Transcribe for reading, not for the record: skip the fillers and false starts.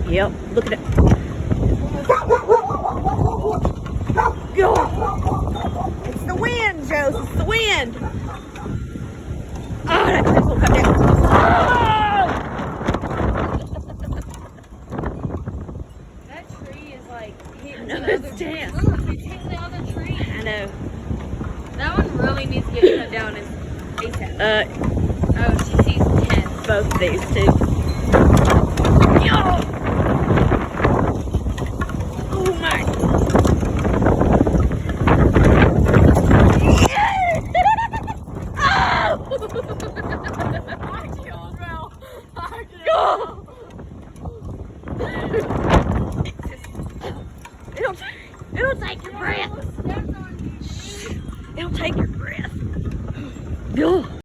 Yep, look at it. God. It's the wind, Joe. It's the wind. Oh, that tree's gonna come down. That tree is like hitting I know, the it's other damn. tree. Look, it's hitting the other tree. I know. That one really needs to get cut down ASAP. Oh, she sees 10. Both of these two. Yo!